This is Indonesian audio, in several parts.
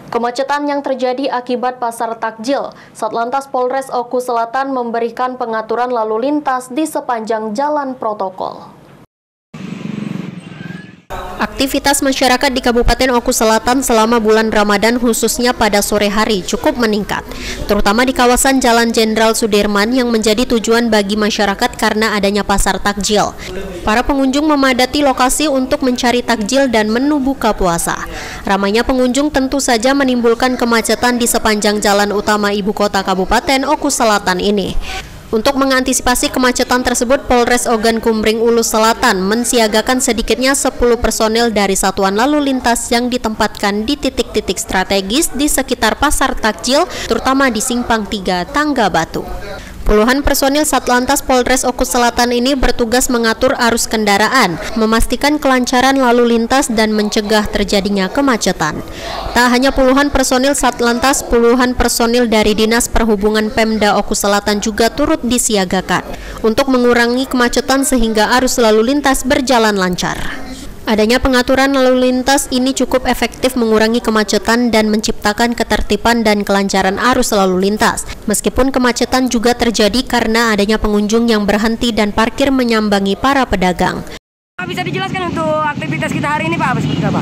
Kemacetan yang terjadi akibat pasar takjil, Satlantas Polres Oku Selatan memberikan pengaturan lalu lintas di sepanjang jalan protokol. Aktivitas masyarakat di Kabupaten Oku Selatan selama bulan Ramadan khususnya pada sore hari cukup meningkat, terutama di kawasan Jalan Jenderal Sudirman yang menjadi tujuan bagi masyarakat karena adanya pasar takjil. Para pengunjung memadati lokasi untuk mencari takjil dan menu buka puasa. Ramainya pengunjung tentu saja menimbulkan kemacetan di sepanjang jalan utama ibu kota Kabupaten Oku Selatan ini. Untuk mengantisipasi kemacetan tersebut, Polres Ogan Kumbring Ulu Selatan mensiagakan sedikitnya 10 personil dari satuan lalu lintas yang ditempatkan di titik-titik strategis di sekitar pasar takjil, terutama di Simpang 3 Tangga Batu. Puluhan personil Satlantas Polres Oku Selatan ini bertugas mengatur arus kendaraan, memastikan kelancaran lalu lintas dan mencegah terjadinya kemacetan. Tak hanya puluhan personil Satlantas, puluhan personil dari Dinas Perhubungan Pemda Oku Selatan juga turut disiagakan untuk mengurangi kemacetan sehingga arus lalu lintas berjalan lancar. Adanya pengaturan lalu lintas ini cukup efektif mengurangi kemacetan dan menciptakan ketertiban dan kelancaran arus lalu lintas. Meskipun kemacetan juga terjadi karena adanya pengunjung yang berhenti dan parkir menyambangi para pedagang. Bisa dijelaskan untuk aktivitas kita hari ini, Pak? Apa seperti apa?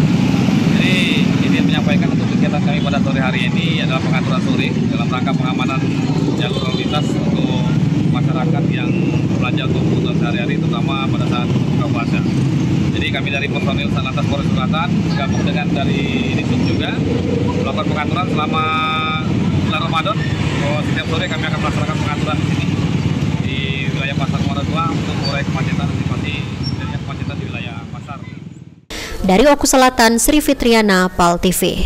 Jadi ini menyampaikan untuk kegiatan kami pada sore hari ini adalah pengaturan sore dalam rangka pengamanan jalur lalu lintas untuk masyarakat yang belanja untuk kebutuhan sehari-hari, terutama pada saat buka puasa. Jadi kami dari personil Satlantas Polres Selatan gabung dengan dari Disub juga melakukan pengaturan selama bulan Ramadan. Setiap sore kami akan melaksanakan pengaturan di sini di wilayah Pasar Muara II untuk mengurai kemacetan, antisipasi kemacetan di wilayah pasar. Dari Oku Selatan, Sri Fitriana, PAL TV.